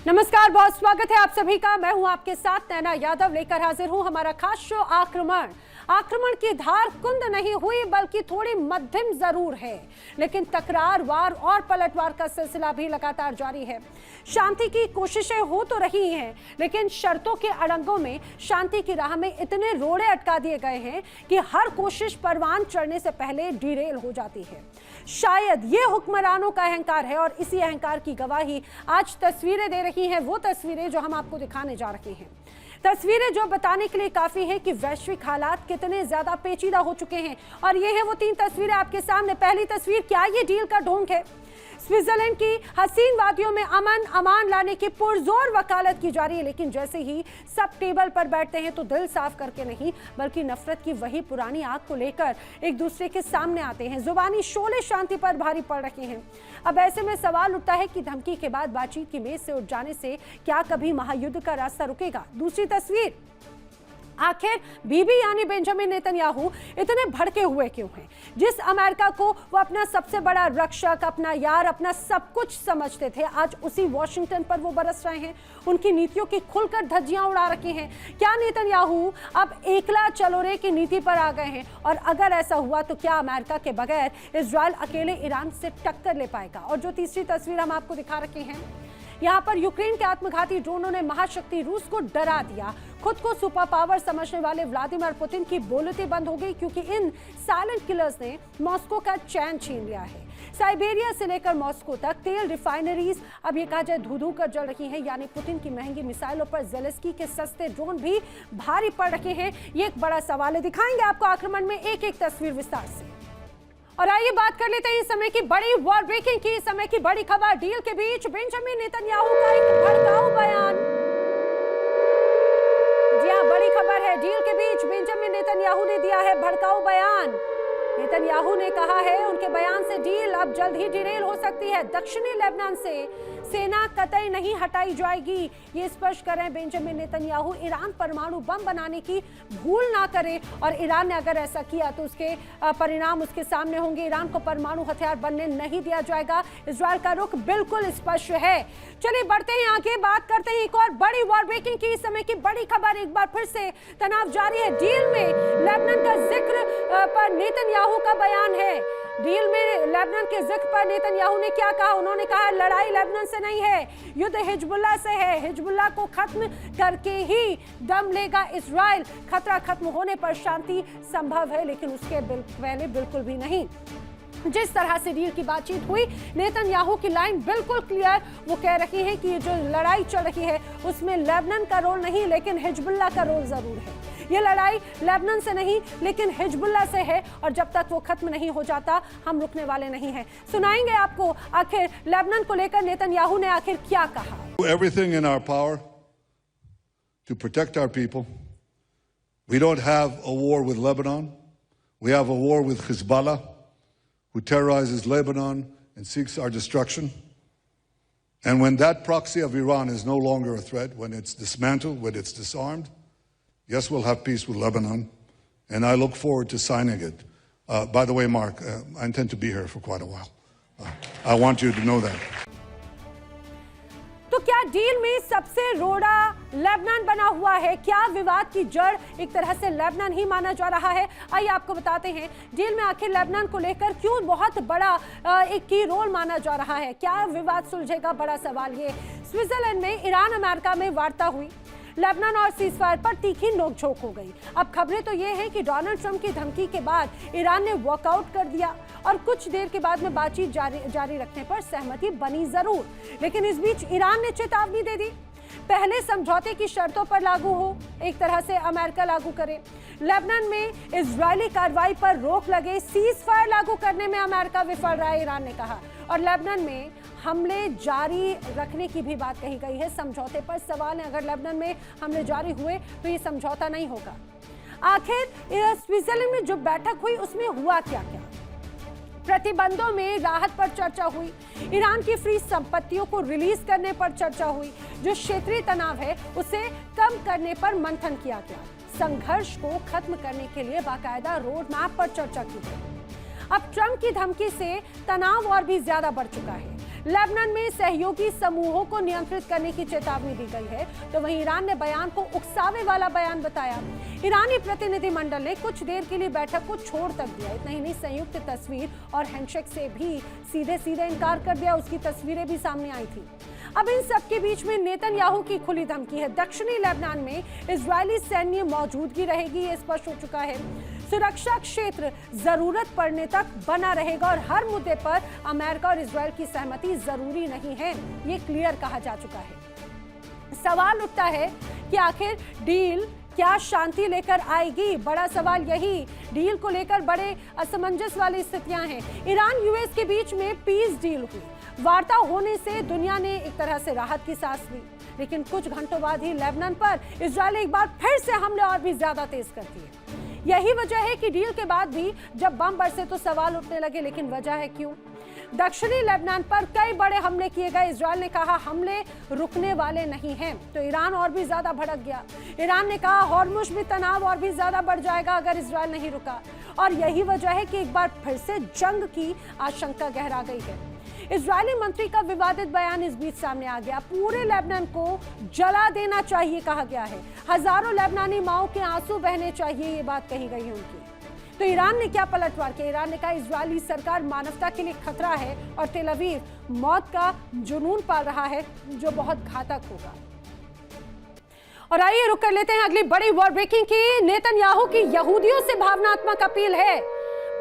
नमस्कार, बहुत स्वागत है आप सभी का। मैं हूं आपके साथ नैना यादव, लेकर हाजिर हूं हमारा खास शो आक्रमण की धार कुंद नहीं हुई बल्कि थोड़ी मध्यम जरूर है, लेकिन तकरार, वार और पलटवार का सिलसिला भी लगातार जारी है। शांति की कोशिशें हो तो रही हैं, लेकिन शर्तों के अड़ंगों में शांति की राह में इतने रोड़े अटका दिए गए हैं कि हर कोशिश परवान चढ़ने से पहले डिरेल हो जाती है। शायद ये हुक्मरानों का अहंकार है और इसी अहंकार की गवाही आज तस्वीरें दे रही हैं, वो तस्वीरें जो हम आपको दिखाने जा रहे हैं। तस्वीरें जो बताने के लिए काफी है कि वैश्विक हालात कितने ज्यादा पेचीदा हो चुके हैं। और ये है वो 3 तस्वीरें आपके सामने। पहली तस्वीर, क्या ये डील का ढोंग है? स्विट्जरलैंड की हसीन वादियों में अमान लाने की पुरजोर वकालत की जा रही है, लेकिन जैसे ही सब टेबल पर बैठते हैं तो दिल साफ करके नहीं बल्कि नफरत की वही पुरानी आग को लेकर एक दूसरे के सामने आते हैं। जुबानी शोले शांति पर भारी पड़ रहे हैं। अब ऐसे में सवाल उठता है कि धमकी के बाद बातचीत की मेज से उठ जाने से क्या कभी महायुद्ध का रास्ता रुकेगा? दूसरी तस्वीर, आखिर बीबी यानी बेंजामिन नेतन्याहू इतने भड़के हुए क्यों हैं? जिस अमेरिका को वो अपना सबसे बड़ा रक्षक, अपना यार, अपना सब कुछ समझते थे, आज उसी वॉशिंगटन पर वो बरस रहे हैं। उनकी नीतियों की खुलकर धज्जियां उड़ा रखी हैं। क्या नेतन्याहू अब एकला चलो रे की नीति पर आ गए हैं? और अगर ऐसा हुआ तो क्या अमेरिका के बगैर इजराइल अकेले ईरान से टक्कर ले पाएगा? और जो तीसरी तस्वीर हम आपको दिखा रखे हैं, यहाँ पर यूक्रेन के आत्मघाती ड्रोनों ने महाशक्ति रूस को डरा दिया। खुद को सुपर पावर समझने वाले व्लादिमीर पुतिन की बोलती बंद हो गई, क्योंकि इन साइलेंट किलर्स ने मॉस्को का चैन छीन लिया है। साइबेरिया से लेकर मॉस्को तक तेल रिफाइनरीज अब ये कहा जाए धू-धू कर जल रही हैं, यानी पुतिन की महंगी मिसाइलों पर ज़ेलेंस्की के सस्ते ड्रोन भी भारी पड़ रहे हैं। ये एक बड़ा सवाल है। दिखाएंगे आपको आक्रमण में एक एक तस्वीर विस्तार से। और आइए बात कर लेते हैं इस समय की बड़ी वॉर ब्रेकिंग की, इस समय की बड़ी खबर। डील के बीच बेंजामिन नेतन्याहू का एक भड़काऊ बयान। जी हां, बड़ी खबर है। डील के बीच बेंजामिन नेतन्याहू ने दिया है भड़काऊ बयान। नेतन्याहू ने कहा है उनके बयान से डील अब जल्द ही डिरेल हो सकती है। दक्षिणी लेबनान से सेना कतई नहीं हटाई जाएगी, ये स्पष्ट कर रहे हैं बेंजामिन नेतन्याहू। ईरान परमाणु बम बनाने की भूल ना करे, और ईरान ने अगर ऐसा किया तो उसके परिणाम उसके सामने होंगे। ईरान को परमाणु हथियार बनने नहीं दिया जाएगा। इजराइल का रुख बिल्कुल स्पष्ट है। चलिए बढ़ते हैं आगे, बात करते हैं एक और बड़ी वॉर ब्रेकिंग की। इस समय की बड़ी खबर, एक बार फिर से तनाव जारी है। डील में लेबनान का जिक्र पर नेतन्याहू का बयान है। डील में लेबनान के जिक्र पर नेतन्याहू ने क्या कहा? उन्होंने कहा लड़ाई लेबनान से नहीं है, युद्ध हिजबुल्लाह से है। हिजबुल्लाह को खत्म करके ही दम लेगा इजराइल। खतरा खत्म होने पर शांति संभव है, लेकिन उसके पहले बिल्कुल भी नहीं। जिस तरह से डील की बातचीत हुई, नेतन्याहू की लाइन बिल्कुल क्लियर। वो कह रही है कि ये जो लड़ाई चल रही है उसमें लेबनान का रोल नहीं, लेकिन हिजबुल्लाह का रोल जरूर है। ये लड़ाई लेबनान से नहीं लेकिन हिजबुल्लाह से है, और जब तक वो खत्म नहीं हो जाता हम रुकने वाले नहीं हैं। सुनाएंगे आपको आखिर लेबनान को लेकर नेतन्याहू ने आखिर क्या कहा। Everything in our power to protect our people. We don't have a war with Lebanon. We have a war with Hezbollah, who terrorizes Lebanon and seeks our destruction. And when that proxy of Iran is no longer a threat, when it's dismantled, when it's disarmed, yes, we'll have peace with Lebanon, and I look forward to signing it. By the way, Mark, I intend to be here for quite a while. I want you to know that. तो क्या deal में सबसे रोड़ा Lebanon बना हुआ है? क्या विवाद की जड़ एक तरह से लेबनान ही माना जा रहा है? आइए आपको बताते हैं डील में आखिर लेबनान को लेकर क्यों बहुत बड़ा एक की रोल माना जा रहा है। क्या विवाद सुलझेगा? बड़ा सवाल ये। स्विट्जरलैंड में ईरान अमेरिका में वार्ता हुई, लेबनान और सीजफायर पर तीखी नोकझोंक हो गई। अब खबरें तो ये हैं कि डोनाल्ड ट्रंप की धमकी के बाद ईरान ने वॉकआउट कर दिया, और कुछ देर के बाद में बातचीत जारी रखने पर सहमति बनी जरूर, लेकिन इस बीच ईरान ने चेतावनी दे दी, पहले समझौते की शर्तों पर लागू हो, एक तरह से अमेरिका लागू करे। लेबनान में इजरायली कार्रवाई पर रोक लगे, सीज फायर लागू करने में अमेरिका विफल रहा है, ईरान ने कहा। और लेबनान में हमले जारी रखने की भी बात कही गई है। समझौते पर सवाल है, अगर लेबनान में हमले जारी हुए तो ये समझौता नहीं होगा। आखिर स्विट्जरलैंड में जो बैठक हुई उसमें हुआ क्या क्या? प्रतिबंधों में राहत पर चर्चा हुई, ईरान की फ्री संपत्तियों को रिलीज करने पर चर्चा हुई, जो क्षेत्रीय तनाव है उसे कम करने पर मंथन किया गया, संघर्ष को खत्म करने के लिए बाकायदा रोड मैप पर चर्चा की गई। अब ट्रंप की धमकी से तनाव और भी ज्यादा बढ़ चुका है। लेबनान में सहयोगी समूहों को नियंत्रित करने की चेतावनी दी गई है, तो वहीं ईरान ने बयान को उकसावे वाला बयान बताया। ईरानी प्रतिनिधिमंडल ने कुछ देर के लिए बैठक को छोड़ तक दिया। इतना ही नहीं, संयुक्त तस्वीर और हैंडशेक से भी सीधे सीधे इनकार कर दिया। उसकी तस्वीरें भी सामने आई थी। अब इन सब के बीच में नेतन्याहू की खुली धमकी है। दक्षिणी लेबनान में इजरायली सैन्य मौजूदगी रहेगी, ये स्पष्ट हो चुका है। सुरक्षा क्षेत्र जरूरत पड़ने तक बना रहेगा और हर मुद्दे पर अमेरिका और इजरायल की सहमति जरूरी नहीं है, ये क्लियर कहा जा चुका है। सवाल उठता है कि आखिर डील क्या शांति लेकर आएगी? बड़ा सवाल यही। डील को लेकर बड़े असमंजस वाली स्थितियां हैं। ईरान यूएस के बीच में पीस डील हुई। वार्ता होने से दुनिया ने एक तरह से राहत की सांस ली, लेकिन कुछ घंटों बाद ही लेबनान पर इजरायल एक बार फिर से हमले और भी ज्यादा तेज कर दिए। यही वजह है कि डील के बाद भी जब बम बरसे तो सवाल उठने लगे, लेकिन वजह है क्यों? दक्षिणी लेबनान पर कई बड़े हमले किए गए। इजरायल ने कहा हमले रुकने वाले नहीं हैं, तो ईरान और भी ज्यादा भड़क गया। ईरान ने कहा हॉर्मुज़ में तनाव और भी ज्यादा बढ़ जाएगा अगर इजरायल नहीं रुका, और यही वजह है कि एक बार फिर से जंग की आशंका गहरा गई है। इजरायली मंत्री का विवादित बयान इस बीच सामने आ गया। पूरे लेबनान को जला देना चाहिए कहा गया है। हजारों लेबनानी माओं के आंसू बहने चाहिए, ये बात कही गई है उनकी। तो ईरान ने क्या पलटवार किया? ईरान ने कहा इजरायली सरकार मानवता के लिए खतरा है और तेल अवीव मौत का जुनून पाल रहा है, जो बहुत घातक होगा। और आइए रुक कर लेते हैं अगली बड़ी वॉर ब्रेकिंग की। नेतन्याहू की यहूदियों से भावनात्मक अपील है।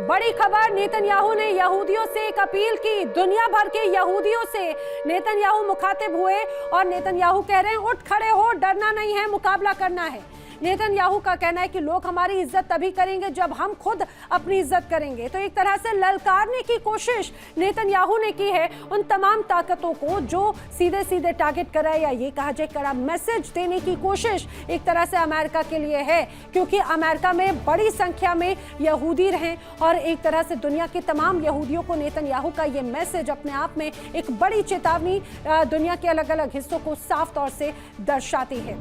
बड़ी खबर, नेतन्याहू ने यहूदियों से एक अपील की। दुनिया भर के यहूदियों से नेतन्याहू मुखातिब हुए और नेतन्याहू कह रहे हैं उठ खड़े हो, डरना नहीं है, मुकाबला करना है। नेतन्याहू का कहना है कि लोग हमारी इज्जत तभी करेंगे जब हम खुद अपनी इज्जत करेंगे। तो एक तरह से ललकारने की कोशिश नेतन्याहू ने की है उन तमाम ताकतों को जो सीधे सीधे टारगेट करा, या ये कहा जाए कड़ा मैसेज देने की कोशिश एक तरह से अमेरिका के लिए है, क्योंकि अमेरिका में बड़ी संख्या में यहूदी रहे और एक तरह से दुनिया के तमाम यहूदियों को नेतन्याहू का ये मैसेज अपने आप में एक बड़ी चेतावनी दुनिया के अलग अलग हिस्सों को साफ तौर से दर्शाती है।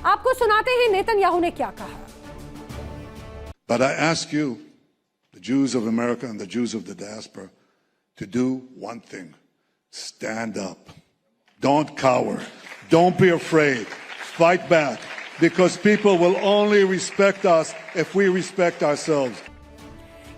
आपको सुनाते हैं नेतन्याहू ने क्या कहा। But I ask you, the Jews of America and the Jews of the diaspora, to do one thing. Stand up. Don't cower. Don't be afraid. Fight back. Because people will only respect us if we respect ourselves.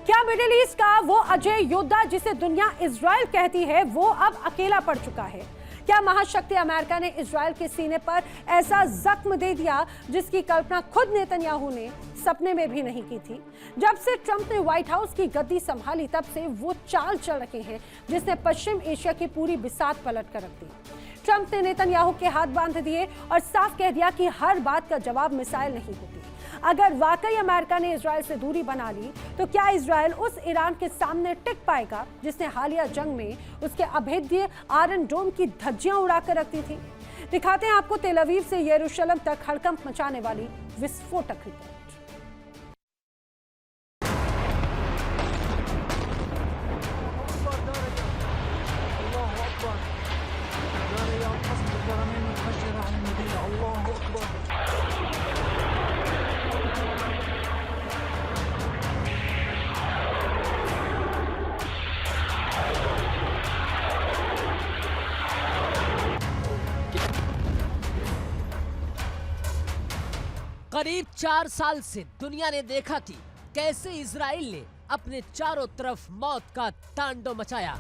क्या middle east का वो अजय योद्धा जिसे दुनिया Israel कहती है, वो अब अकेला पड़ चुका है? क्या महाशक्ति अमेरिका ने इजराइल के सीने पर ऐसा जख्म दे दिया जिसकी कल्पना खुद नेतन्याहू ने सपने में भी नहीं की थी? जब से ट्रंप ने व्हाइट हाउस की गद्दी संभाली तब से वो चाल चल रहे हैं जिसने पश्चिम एशिया की पूरी बिसात पलट कर रख दी। ट्रंप ने नेतन्याहू के हाथ बांध दिए और साफ कह दिया कि हर बात का जवाब मिसाइल नहीं होती। अगर वाकई अमेरिका ने इजराइल से दूरी बना ली तो क्या इजराइल उस ईरान के सामने टिक पाएगा जिसने हालिया जंग में उसके अभेद्य आयरन डोम की धज्जियां उड़ाकर रख दी थी? दिखाते हैं आपको तेल अवीव से यरूशलेम तक हड़कंप मचाने वाली विस्फोटक रिपोर्ट। करीब 4 साल से दुनिया ने देखा कि कैसे इजराइल ने अपने चारों तरफ मौत का तांडव मचाया।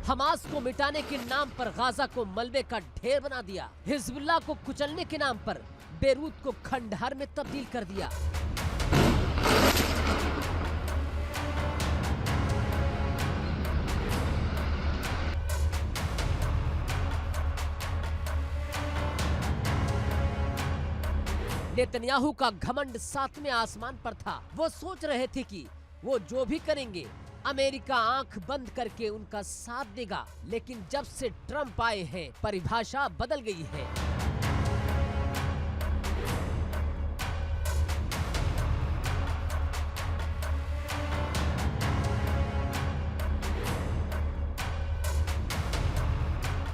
हमास को मिटाने के नाम पर गाजा को मलबे का ढेर बना दिया। हिजबुल्लाह को कुचलने के नाम पर बेरूत को खंडहर में तब्दील कर दिया। नेतन्याहू का घमंड सातवें आसमान पर था। वो सोच रहे थे कि वो जो भी करेंगे अमेरिका आंख बंद करके उनका साथ देगा, लेकिन जब से ट्रंप आए हैं परिभाषा बदल गई है।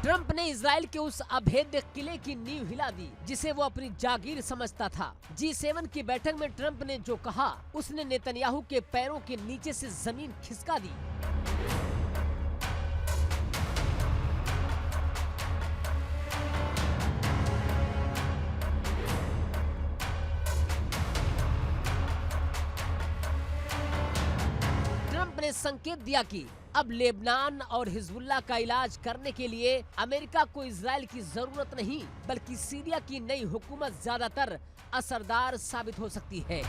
ट्रंप ट्रंप ने इजराइल के उस अभेद्य किले की नींव हिला दी जिसे वो अपनी जागीर समझता था। G7 की बैठक में ट्रंप ने जो कहा उसने नेतन्याहू के पैरों के नीचे से जमीन खिसका दी। ट्रंप ने संकेत दिया कि अब लेबनान और हिजबुल्लाह का इलाज करने के लिए अमेरिका को इजराइल की जरूरत नहीं, बल्कि सीरिया की नई हुकूमत ज्यादातर असरदार साबित हो सकती है।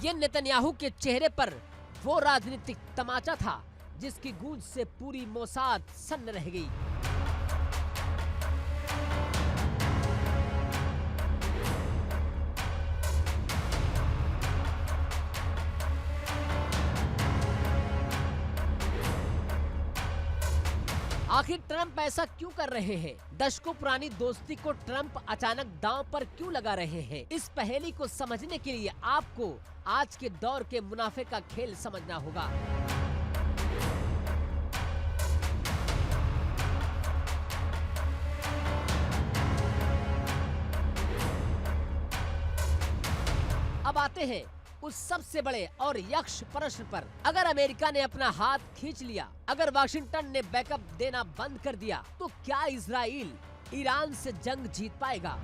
ये नेतन्याहू के चेहरे पर वो राजनीतिक तमाचा था जिसकी गूंज से पूरी मोसाद सन्न रह गई। आखिर ट्रंप ऐसा क्यों कर रहे हैं? दशकों पुरानी दोस्ती को ट्रंप अचानक दांव पर क्यों लगा रहे हैं? इस पहेली को समझने के लिए आपको आज के दौर के मुनाफे का खेल समझना होगा। अब आते हैं उस सबसे बड़े और यक्ष प्रश्न पर। अगर अमेरिका ने अपना हाथ खींच लिया, अगर वाशिंगटन ने बैकअप देना बंद कर दिया, तो क्या इजराइल ईरान से जंग जीत पाएगा?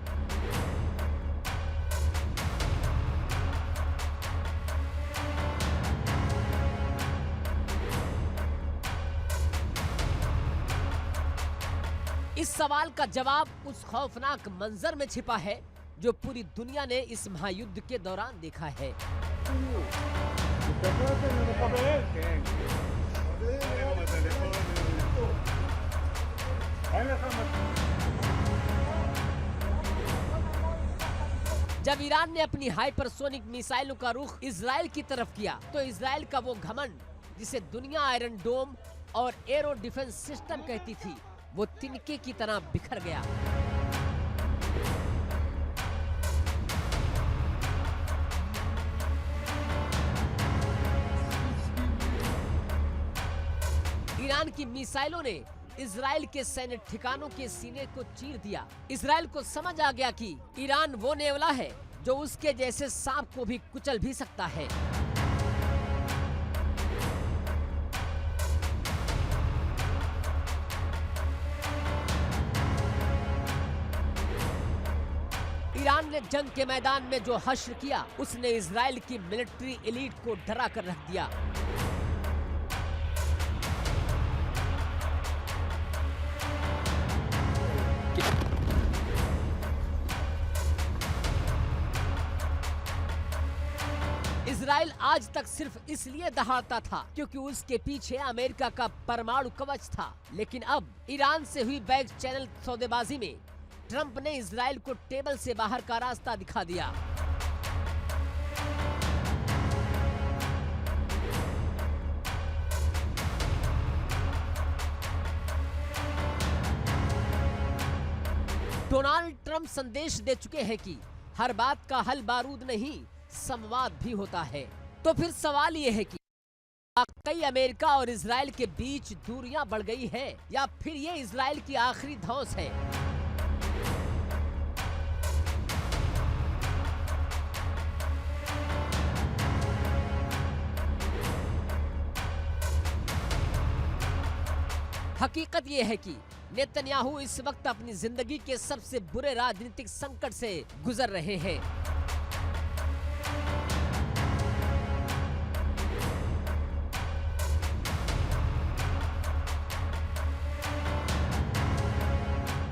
इस सवाल का जवाब उस खौफनाक मंजर में छिपा है जो पूरी दुनिया ने इस महायुद्ध के दौरान देखा है। जब ईरान ने अपनी हाइपरसोनिक मिसाइलों का रुख इजराइल की तरफ किया, तो इजराइल का वो घमंड जिसे दुनिया आयरन डोम और एरो डिफेंस सिस्टम कहती थी, वो तिनके की तरह बिखर गया। ईरान की मिसाइलों ने इजराइल के सैन्य ठिकानों के सीने को चीर दिया। इजराइल को समझ आ गया कि ईरान वो नेवला है जो उसके जैसे सांप को भी कुचल भी सकता है। ईरान ने जंग के मैदान में जो हश्र किया, उसने इजराइल की मिलिट्री एलीट को डरा कर रख दिया। इजराइल आज तक सिर्फ इसलिए दहाड़ता था क्योंकि उसके पीछे अमेरिका का परमाणु कवच था, लेकिन अब ईरान से हुई बैक चैनल सौदेबाजी में ट्रंप ने इजराइल को टेबल से बाहर का रास्ता दिखा दिया। डोनाल्ड ट्रंप संदेश दे चुके हैं कि हर बात का हल बारूद नहीं, संवाद भी होता है। तो फिर सवाल ये है कि कई अमेरिका और इजराइल के बीच दूरियां बढ़ गई हैं या फिर ये इजराइल की आखिरी धौंस है? हकीकत ये है कि नेतन्याहू इस वक्त अपनी जिंदगी के सबसे बुरे राजनीतिक संकट से गुजर रहे हैं।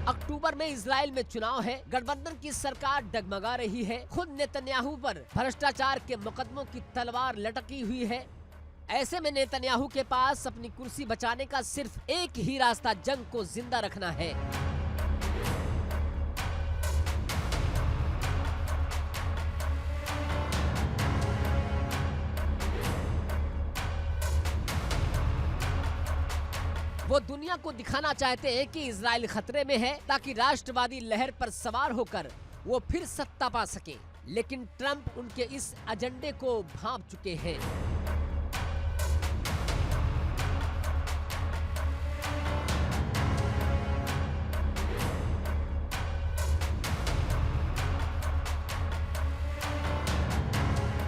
अक्टूबर में इजराइल में चुनाव है, गठबंधन की सरकार डगमगा रही है, खुद नेतन्याहू पर भ्रष्टाचार के मुकदमों की तलवार लटकी हुई है। ऐसे में नेतन्याहू के पास अपनी कुर्सी बचाने का सिर्फ एक ही रास्ता जंग को जिंदा रखना है। वो दुनिया को दिखाना चाहते हैं कि इजराइल खतरे में है, ताकि राष्ट्रवादी लहर पर सवार होकर वो फिर सत्ता पा सके। लेकिन ट्रंप उनके इस एजेंडे को भांप चुके हैं।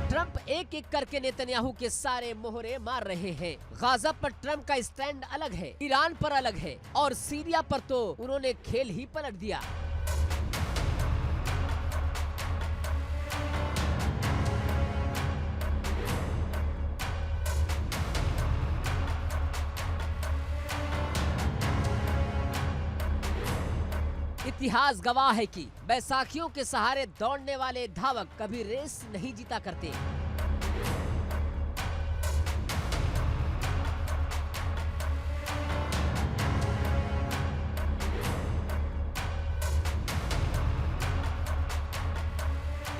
ट्रंप एक एक करके नेतन्याहू के सारे मोहरे मार रहे हैं। गाजा पर ट्रंप का स्टैंड अलग है, ईरान पर अलग है, और सीरिया पर तो उन्होंने खेल ही पलट दिया। इतिहास गवाह है कि बैसाखियों के सहारे दौड़ने वाले धावक कभी रेस नहीं जीता करते।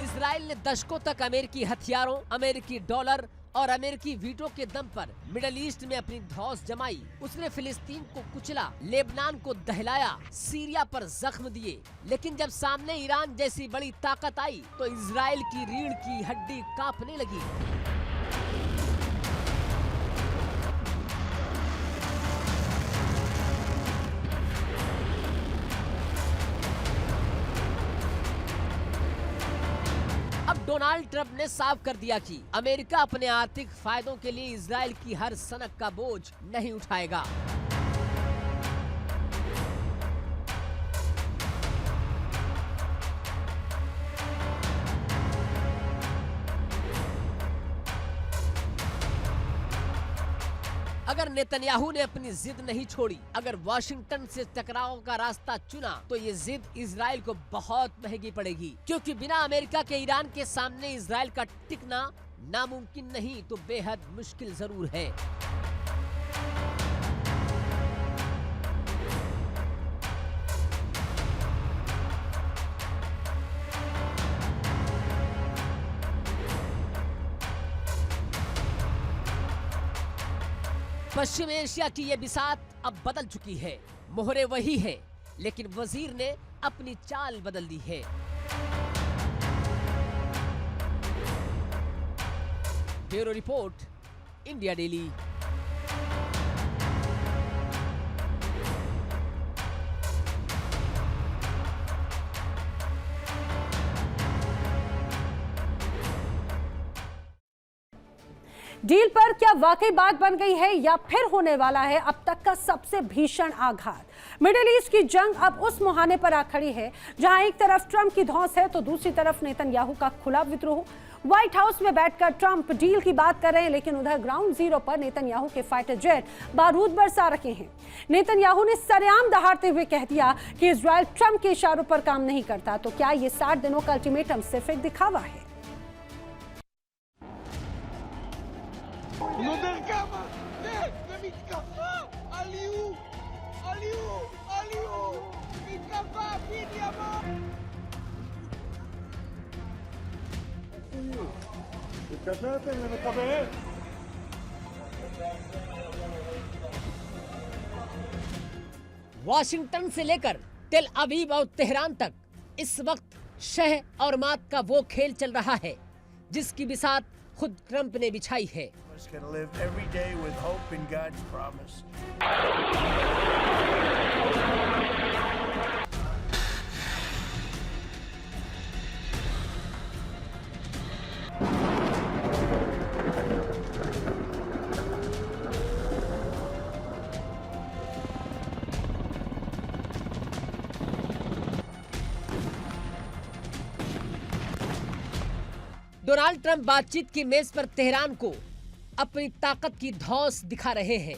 इजराइल ने दशकों तक अमेरिकी हथियारों, अमेरिकी डॉलर और अमेरिकी वीटो के दम पर मिडल ईस्ट में अपनी धौंस जमाई। उसने फिलिस्तीन को कुचला, लेबनान को दहलाया, सीरिया पर जख्म दिए। लेकिन जब सामने ईरान जैसी बड़ी ताकत आई तो इजराइल की रीढ़ की हड्डी कांपने लगी। अब डोनाल्ड ट्रंप ने साफ कर दिया कि अमेरिका अपने आर्थिक फायदों के लिए इजराइल की हर सनक का बोझ नहीं उठाएगा। अगर नेतन्याहू ने अपनी जिद नहीं छोड़ी, अगर वॉशिंगटन से टकराव का रास्ता चुना, तो ये जिद इजराइल को बहुत महंगी पड़ेगी। क्योंकि बिना अमेरिका के ईरान के सामने इजराइल का टिकना नामुमकिन नहीं तो बेहद मुश्किल जरूर है। पश्चिम एशिया की ये बिसात अब बदल चुकी है। मोहरे वही है, लेकिन वजीर ने अपनी चाल बदल दी है। Bureau report, India daily. Deal पर क्या वाकई बात बन गई है या फिर होने वाला है अब तक का सबसे भीषण आघात? मिडिल ईस्ट की जंग अब उस मुहाने पर आ खड़ी है जहां एक तरफ ट्रंप की धौंस है तो दूसरी तरफ नेतन्याहू का खुला विद्रोह। व्हाइट हाउस में बैठकर ट्रंप डील की बात कर रहे हैं, लेकिन उधर ग्राउंड जीरो पर नेतन्याहू के फाइटर जेट बारूद बरसा रखे हैं। नेतन्याहू ने सरेआम दहाड़ते हुए कह दिया कि इजराइल ट्रंप के इशारों पर काम नहीं करता। तो क्या ये 60 दिनों का अल्टीमेटम सिर्फ एक दिखावा है? לא דרכמה, ומתקפה, עליו, עליו, עליו, מתקפה, בנימין. התקשרתם למכבי? वाशिंगटन से लेकर तेल अवीव और तेहरान तक इस वक्त शह और मात का वो खेल चल रहा है जिसकी बिसात खुद ट्रंप ने बिछाई है। Gonna live every day with hope in God's promise. Donald Trump बातचीत की मेज पर तेहरान को अपनी ताकत की धौंस दिखा रहे हैं,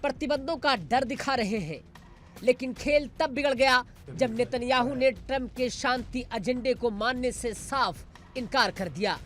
प्रतिबंधों का डर दिखा रहे हैं। लेकिन खेल तब बिगड़ गया जब नेतन्याहू ने ट्रंप के शांति एजेंडे को मानने से साफ इनकार कर दिया।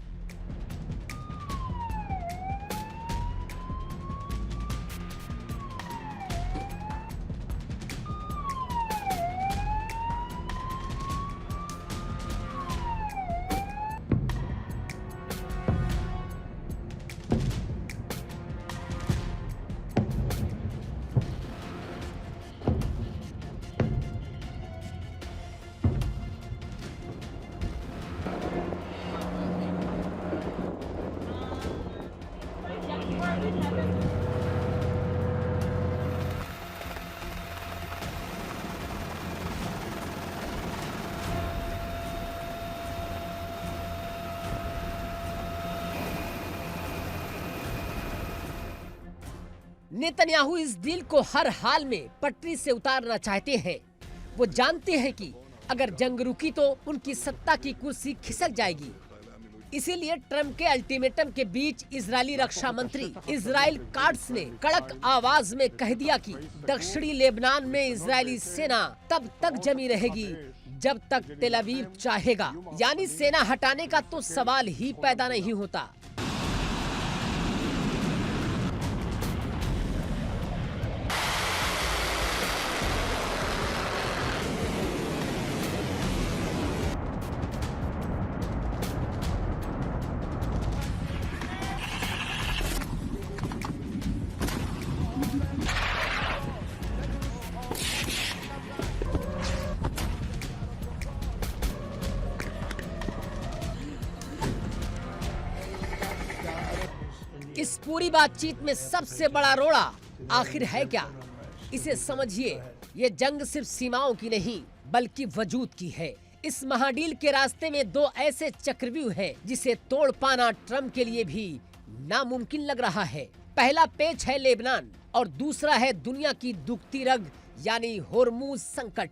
नेतन्याहू इस डील को हर हाल में पटरी से उतारना चाहते हैं। वो जानते हैं कि अगर जंग रुकी तो उनकी सत्ता की कुर्सी खिसक जाएगी। इसीलिए ट्रम्प के अल्टीमेटम के बीच इजरायली रक्षा मंत्री इजराइल काट्स ने कड़क आवाज में कह दिया कि दक्षिणी लेबनान में इजरायली सेना तब तक जमी रहेगी जब तक तेल अवीव चाहेगा, यानी सेना हटाने का तो सवाल ही पैदा नहीं होता। इस पूरी बातचीत में सबसे बड़ा रोड़ा आखिर है क्या? इसे समझिए, ये जंग सिर्फ सीमाओं की नहीं बल्कि वजूद की है। इस महाडील के रास्ते में दो ऐसे चक्रव्यूह हैं जिसे तोड़ पाना ट्रम्प के लिए भी नामुमकिन लग रहा है। पहला पेच है लेबनान और दूसरा है दुनिया की दुखती रग यानी होर्मुज संकट।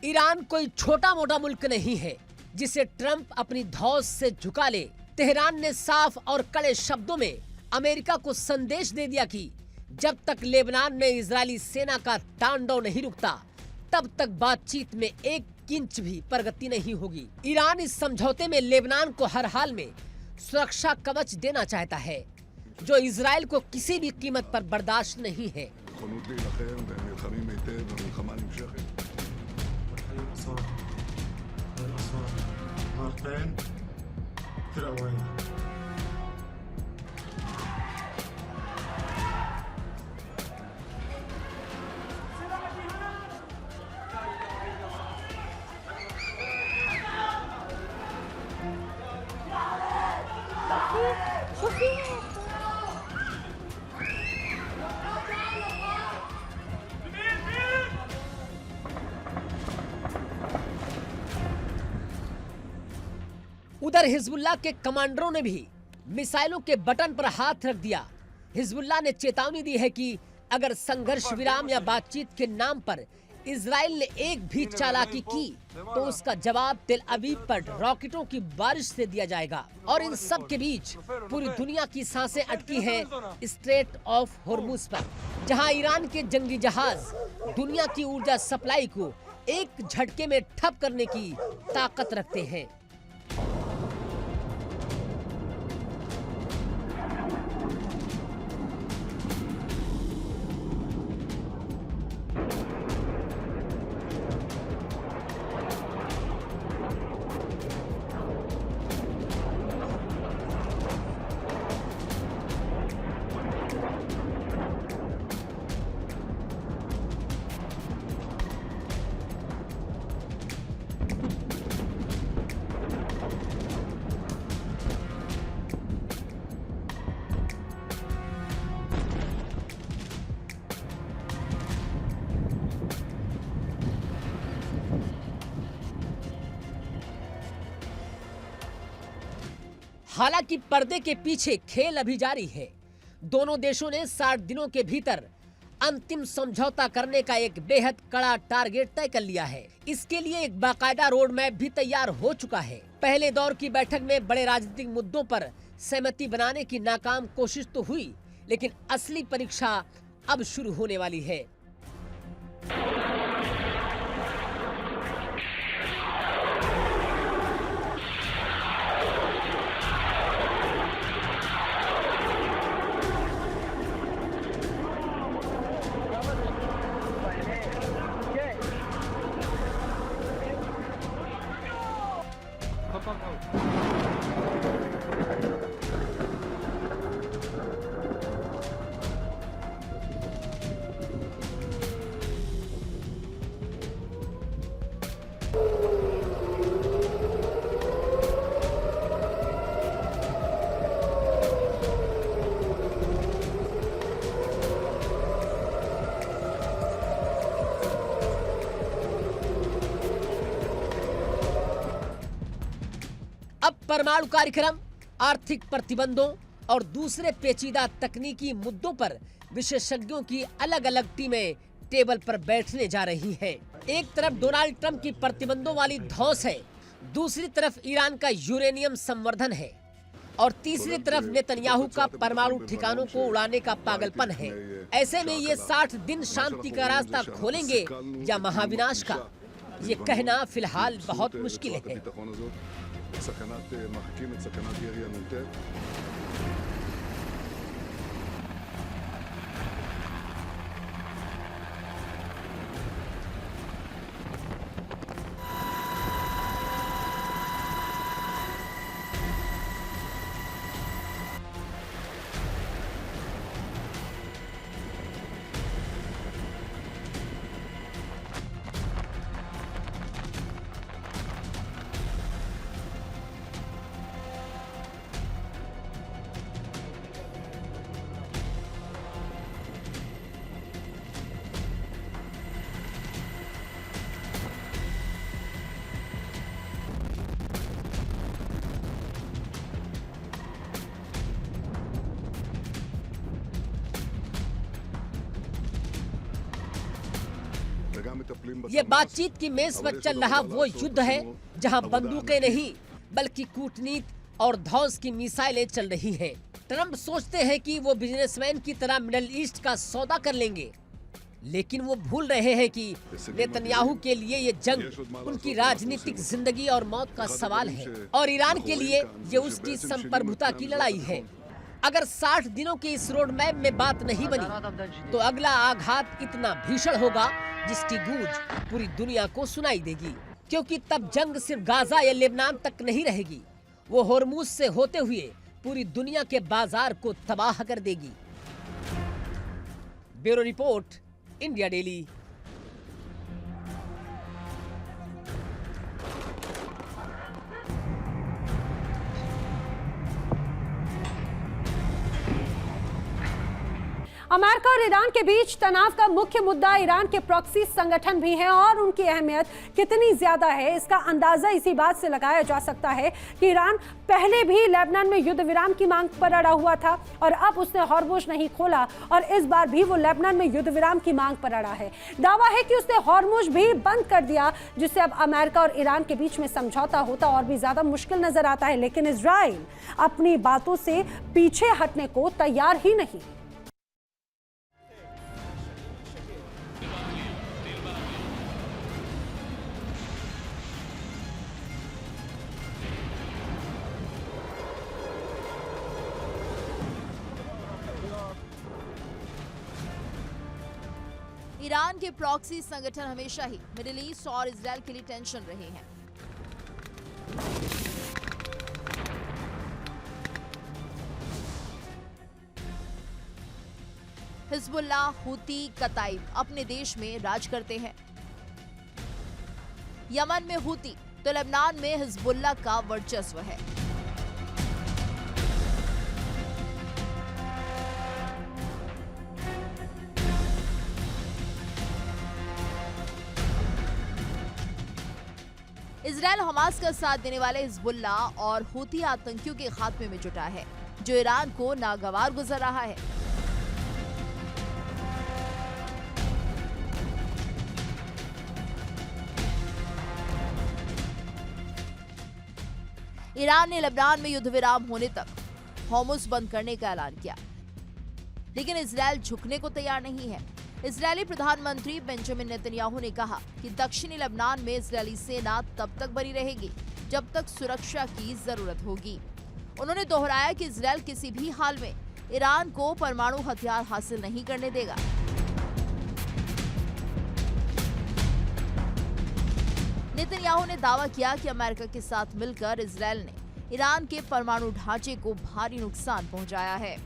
ईरान कोई छोटा मोटा मुल्क नहीं है जिसे ट्रम्प अपनी धौंस से झुका ले। तेहरान ने साफ और कड़े शब्दों में अमेरिका को संदेश दे दिया कि जब तक लेबनान में इजरायली सेना का तांडव नहीं रुकता तब तक बातचीत में एक इंच भी प्रगति नहीं होगी। ईरान इस समझौते में लेबनान को हर हाल में सुरक्षा कवच देना चाहता है जो इजराइल को किसी भी कीमत पर बर्दाश्त नहीं है। उधर हिजबुल्लाह के कमांडरों ने भी मिसाइलों के बटन पर हाथ रख दिया। हिजबुल्लाह ने चेतावनी दी है कि अगर संघर्ष विराम या बातचीत के नाम पर इजराइल ने एक भी चालाकी की तो उसका जवाब तेल अवीव पर रॉकेटों की बारिश से दिया जाएगा। और इन सब के बीच पूरी दुनिया की सांसें अटकी हैं स्ट्रेट ऑफ होर्मुज पर, जहां ईरान के जंगी जहाज दुनिया की ऊर्जा सप्लाई को एक झटके में ठप करने की ताकत रखते हैं। हालांकि पर्दे के पीछे खेल अभी जारी है। दोनों देशों ने 60 दिनों के भीतर अंतिम समझौता करने का एक बेहद कड़ा टारगेट तय कर लिया है। इसके लिए एक बाकायदा रोड मैप भी तैयार हो चुका है। पहले दौर की बैठक में बड़े राजनीतिक मुद्दों पर सहमति बनाने की नाकाम कोशिश तो हुई, लेकिन असली परीक्षा अब शुरू होने वाली है। परमाणु कार्यक्रम, आर्थिक प्रतिबंधों और दूसरे पेचीदा तकनीकी मुद्दों पर विशेषज्ञों की अलग अलग टीमें टेबल पर बैठने जा रही हैं। एक तरफ डोनाल्ड ट्रंप की प्रतिबंधों वाली धौंस है, दूसरी तरफ ईरान का यूरेनियम संवर्धन है और तीसरी तरफ नेतन्याहू का परमाणु ठिकानों को उड़ाने का पागलपन है। ऐसे में ये 60 दिन शांति का रास्ता खोलेंगे या महाविनाश का, ये कहना फिलहाल बहुत मुश्किल है। ये बातचीत की मेज पर चल रहा वो युद्ध है जहां बंदूकें नहीं बल्कि कूटनीति और धौंस की मिसाइलें चल रही हैं। ट्रंप सोचते हैं कि वो बिजनेसमैन की तरह मिडिल ईस्ट का सौदा कर लेंगे, लेकिन वो भूल रहे हैं कि नेतन्याहू के लिए ये जंग उनकी राजनीतिक जिंदगी और मौत का सवाल है और ईरान के लिए ये उसकी संप्रभुता की लड़ाई है। अगर 60 दिनों के इस रोड मैप में बात नहीं बनी तो अगला आघात इतना भीषण होगा जिसकी गूंज पूरी दुनिया को सुनाई देगी, क्योंकि तब जंग सिर्फ गाजा या लेबनान तक नहीं रहेगी, वो होर्मुज से होते हुए पूरी दुनिया के बाजार को तबाह कर देगी। Bureau report, India daily. America और ईरान के बीच तनाव का मुख्य मुद्दा ईरान के प्रॉक्सी संगठन भी है और उनकी अहमियत कितनी ज्यादा है इसका अंदाजा इसी बात से लगाया जा सकता है कि ईरान पहले भी लेबनान में युद्ध विराम की मांग पर अड़ा हुआ था और अब उसने हॉर्मुज नहीं खोला और इस बार भी वो लेबनान में युद्ध विराम की मांग पर अड़ा है। दावा है कि उसने हॉर्मुज भी बंद कर दिया, जिससे अब अमेरिका और ईरान के बीच में समझौता होता और भी ज्यादा मुश्किल नजर आता है, लेकिन इजराइल अपनी बातों से पीछे हटने को तैयार ही नहीं। ईरान के प्रॉक्सी संगठन हमेशा ही मिडिल ईस्ट और इजराइल के लिए टेंशन रहे हैं। हिजबुल्ला, हूती, कताइब अपने देश में राज करते हैं। यमन में हूती तो लेबनान में हिजबुल्ला का वर्चस्व है। इजराइल हमास का साथ देने वाले हिजबुल्ला और हूती आतंकियों के खात्मे में जुटा है, जो ईरान को नागवार गुजर रहा है। ईरान ने लेबनान में युद्ध विराम होने तक हॉर्मुज बंद करने का ऐलान किया, लेकिन इजराइल झुकने को तैयार नहीं है। इजरायली प्रधानमंत्री बेंजामिन नेतन्याहू ने कहा कि दक्षिणी लेबनान में इजरायली सेना तब तक बनी रहेगी जब तक सुरक्षा की जरूरत होगी। उन्होंने दोहराया कि इजरायल किसी भी हाल में ईरान को परमाणु हथियार हासिल नहीं करने देगा। नेतन्याहू ने दावा किया कि अमेरिका के साथ मिलकर इजरायल ने ईरान के परमाणु ढांचे को भारी नुकसान पहुंचाया है।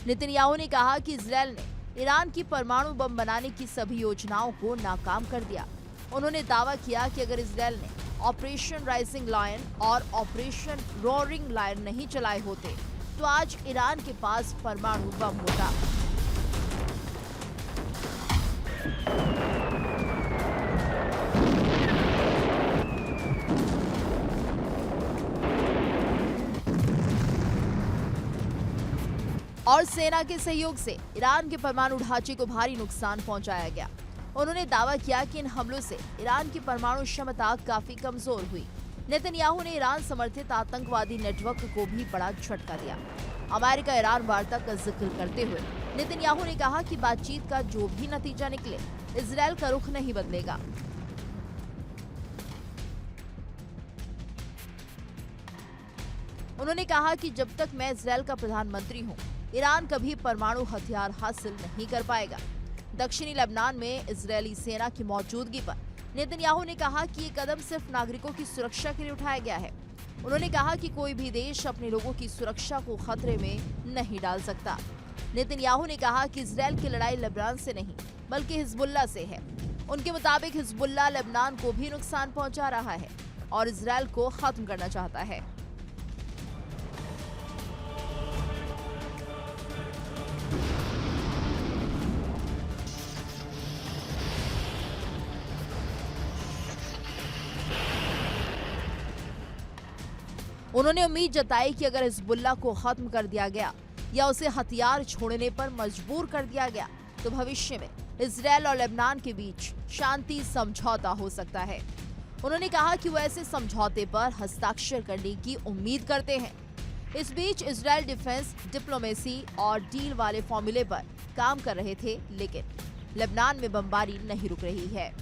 नेतन्याहू ने कहा कि इजरायल ने ईरान की परमाणु बम बनाने की सभी योजनाओं को नाकाम कर दिया। उन्होंने दावा किया कि अगर इजरायल ने ऑपरेशन राइजिंग लायन और ऑपरेशन रोअरिंग लायन नहीं चलाए होते तो आज ईरान के पास परमाणु बम होता। और सेना के सहयोग से ईरान के परमाणु ढांचे को भारी नुकसान पहुंचाया गया। उन्होंने दावा किया कि इन हमलों से ईरान की परमाणु क्षमता काफी कमजोर हुई। नेतन्याहू ने ईरान समर्थित आतंकवादी नेटवर्क को भी बड़ा झटका दिया। अमेरिका ईरान वार्ता का जिक्र करते हुए नेतन्याहू ने कहा कि बातचीत का जो भी नतीजा निकले, इजरायल का रुख नहीं बदलेगा। उन्होंने कहा कि जब तक मैं इजरायल का प्रधानमंत्री हूं, ईरान कभी परमाणु हथियार हासिल नहीं कर पाएगा। दक्षिणी लेबनान में इजरायली सेना की मौजूदगी पर नेतन्याहू ने कहा कि ये कदम सिर्फ नागरिकों की सुरक्षा के लिए उठाया गया है। उन्होंने कहा कि कोई भी देश अपने लोगों की सुरक्षा को खतरे में नहीं डाल सकता। नेतन्याहू ने कहा कि इजरायल की लड़ाई लेबनान से नहीं बल्कि हिजबुल्लाह से है। उनके मुताबिक हिजबुल्लाह लेबनान को भी नुकसान पहुंचा रहा है और इजरायल को खत्म करना चाहता है। उन्होंने उम्मीद जताई कि अगर हिजबुल्लाह को खत्म कर दिया गया या उसे हथियार छोड़ने पर मजबूर कर दिया गया तो भविष्य में इजरायल और लेबनान के बीच शांति समझौता हो सकता है। उन्होंने कहा कि वो ऐसे समझौते पर हस्ताक्षर करने की उम्मीद करते हैं। इस बीच इजरायल डिफेंस डिप्लोमेसी और डील वाले फॉर्मूले पर काम कर रहे थे, लेकिन लेबनान में बमबारी नहीं रुक रही है।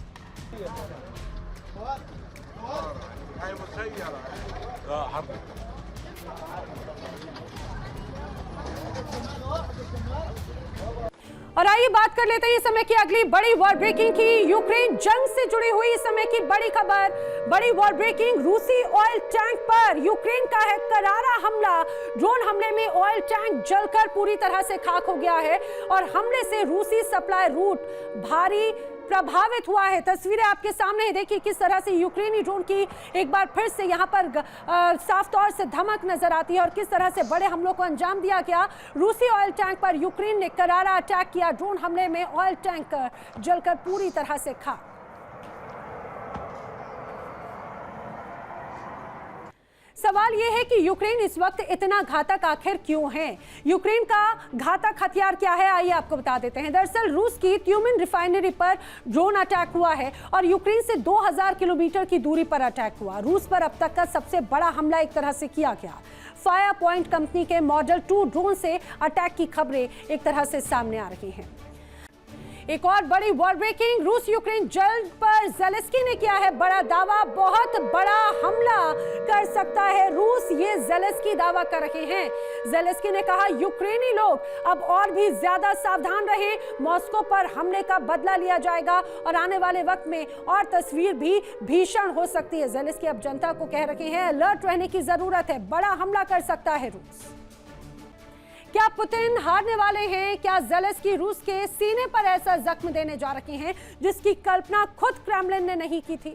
और आइए बात कर लेते हैं इस समय की अगली बड़ी वॉर ब्रेकिंग की। यूक्रेन जंग से जुड़ी हुई इस समय की बड़ी खबर, बड़ी वॉर ब्रेकिंग। रूसी ऑयल टैंक पर यूक्रेन का है करारा हमला। ड्रोन हमले में ऑयल टैंक जलकर पूरी तरह से खाक हो गया है और हमले से रूसी सप्लाई रूट भारी प्रभावित हुआ है। तस्वीरें आपके सामने है, देखिए किस तरह से यूक्रेनी ड्रोन की एक बार फिर से यहाँ पर साफ तौर से धमक नजर आती है और किस तरह से बड़े हमलों को अंजाम दिया गया। रूसी ऑयल टैंक पर यूक्रेन ने करारा अटैक किया। ड्रोन हमले में ऑयल टैंक जलकर पूरी तरह से खाक। सवाल यह है कि यूक्रेन इस वक्त इतना घातक आखिर क्यों है? यूक्रेन का घातक हथियार क्या है, आइए आपको बता देते हैं। दरअसल रूस की ट्यूमिन रिफाइनरी पर ड्रोन अटैक हुआ है और यूक्रेन से 2000 किलोमीटर की दूरी पर अटैक हुआ। रूस पर अब तक का सबसे बड़ा हमला एक तरह से किया गया। फायर पॉइंट कंपनी के मॉडल 2 ड्रोन से अटैक की खबरें एक तरह से सामने आ रही हैं। एक और बड़ी वॉर ब्रेकिंग, रूस यूक्रेन जंग पर ज़ेलेंस्की ने किया है बड़ा दावा। बहुत बड़ा हमला कर सकता है रूस, ये ज़ेलेंस्की दावा कर रहे हैं। ज़ेलेंस्की ने कहा यूक्रेनी लोग अब और भी ज्यादा सावधान रहें, मॉस्को पर हमले का बदला लिया जाएगा और आने वाले वक्त में और तस्वीर भी भीषण हो सकती है। ज़ेलेंस्की अब जनता को कह रहे हैं अलर्ट रहने की जरूरत है, बड़ा हमला कर सकता है रूस। क्या पुतिन हारने वाले हैं? क्या ज़ेलेंस्की रूस के सीने पर ऐसा जख्म देने जा रहे हैं जिसकी कल्पना खुद क्रेमलिन ने नहीं की थी?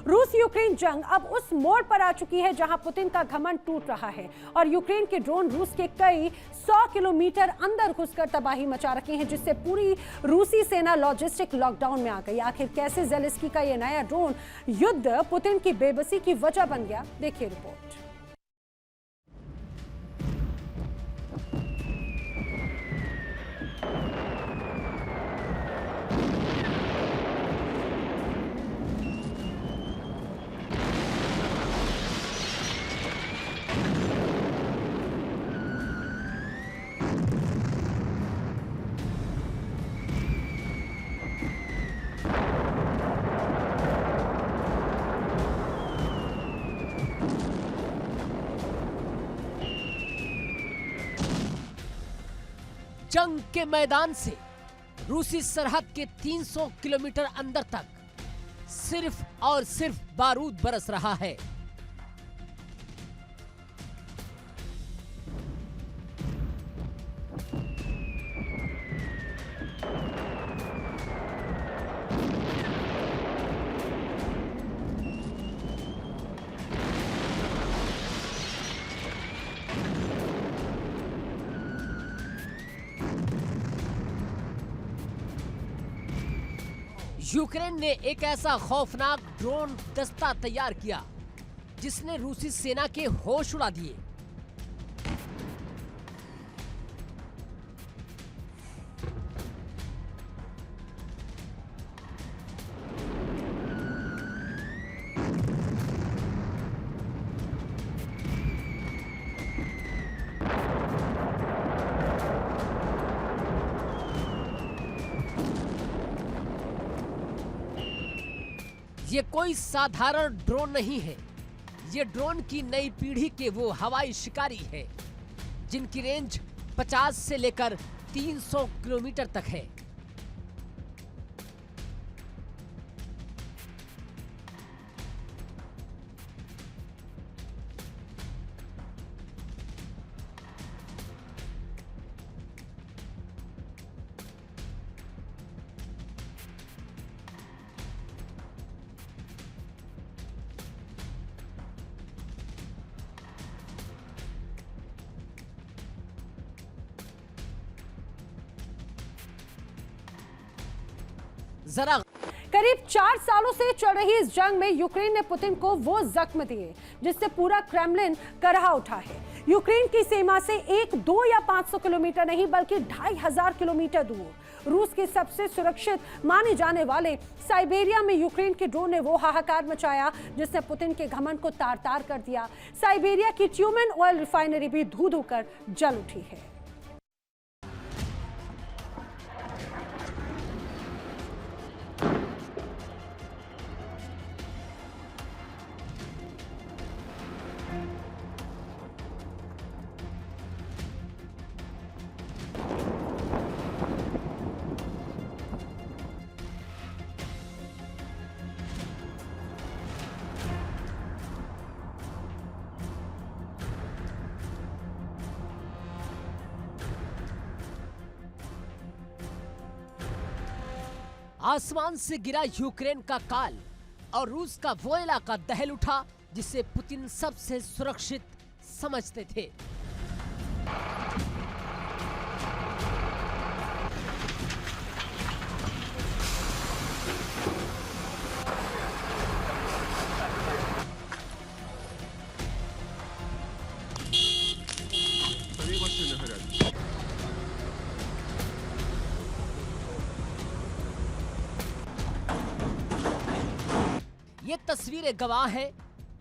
रूस यूक्रेन जंग अब उस मोड़ पर आ चुकी है जहां पुतिन का घमंड टूट रहा है और यूक्रेन के ड्रोन रूस के कई 100 किलोमीटर अंदर घुसकर तबाही मचा रखे हैं, जिससे पूरी रूसी सेना लॉजिस्टिक लॉकडाउन में आ गई। आखिर कैसे ज़ेलेंस्की का यह नया ड्रोन युद्ध पुतिन की बेबसी की वजह बन गया, देखिए रिपोर्ट। जंग के मैदान से रूसी सरहद के 300 किलोमीटर अंदर तक सिर्फ और सिर्फ बारूद बरस रहा है। यूक्रेन ने एक ऐसा खौफनाक ड्रोन दस्ता तैयार किया जिसने रूसी सेना के होश उड़ा दिए। ये कोई साधारण ड्रोन नहीं है, ये ड्रोन की नई पीढ़ी के वो हवाई शिकारी है जिनकी रेंज 50 से लेकर 300 किलोमीटर तक है। जरा करीब 4 सालों से चल रही इस जंग में यूक्रेन ने पुतिन को वो जख्म दिए जिससे पूरा क्रेमलिन करहा उठा है। यूक्रेन की सीमा से 1, 2 या 500 किलोमीटर नहीं बल्कि 2500 किलोमीटर दूर रूस के सबसे सुरक्षित माने जाने वाले साइबेरिया में यूक्रेन के ड्रोन ने वो हाहाकार मचाया जिसने पुतिन के घमंड को तार-तार कर दिया। साइबेरिया की ट्यूमेन ऑयल रिफाइनरी भी धू-धू कर जल उठी है। आसमान से गिरा यूक्रेन का काल और रूस का वो इलाका दहल उठा जिसे पुतिन सबसे सुरक्षित समझते थे। ये तस्वीरें गवाह है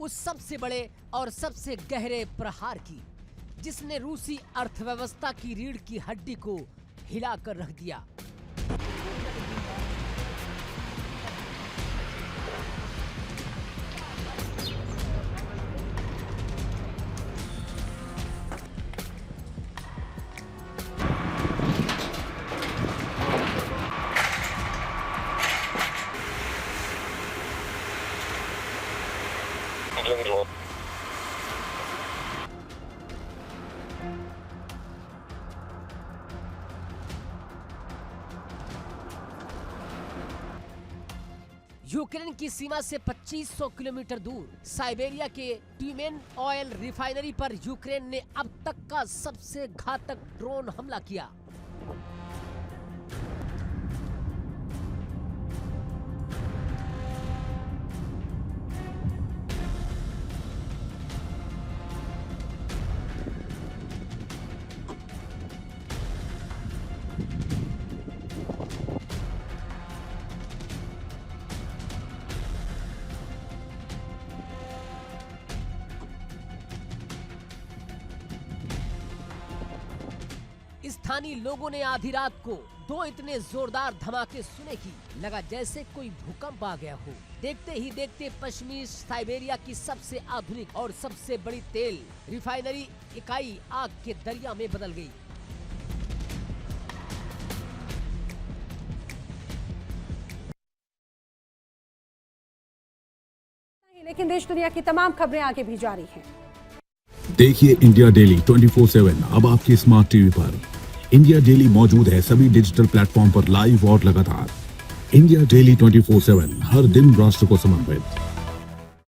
उस सबसे बड़े और सबसे गहरे प्रहार की जिसने रूसी अर्थव्यवस्था की रीढ़ की हड्डी को हिलाकर रख दिया। यूक्रेन की सीमा से 2500 किलोमीटर दूर साइबेरिया के ट्यूमेन ऑयल रिफाइनरी पर यूक्रेन ने अब तक का सबसे घातक ड्रोन हमला किया। स्थानीय लोगों ने आधी रात को 2 इतने जोरदार धमाके सुने कि लगा जैसे कोई भूकंप आ गया हो। देखते ही देखते पश्चिमी साइबेरिया की सबसे आधुनिक और सबसे बड़ी तेल रिफाइनरी इकाई आग के दरिया में बदल गई। लेकिन देश दुनिया की तमाम खबरें आगे भी जारी हैं। देखिए इंडिया डेली 24/7 अब आपके स्मार्ट टीवी पर। इंडिया डेली मौजूद है सभी डिजिटल प्लेटफॉर्म पर लाइव और लगातार। इंडिया डेली 24/7 हर दिन राष्ट्र को समर्पित।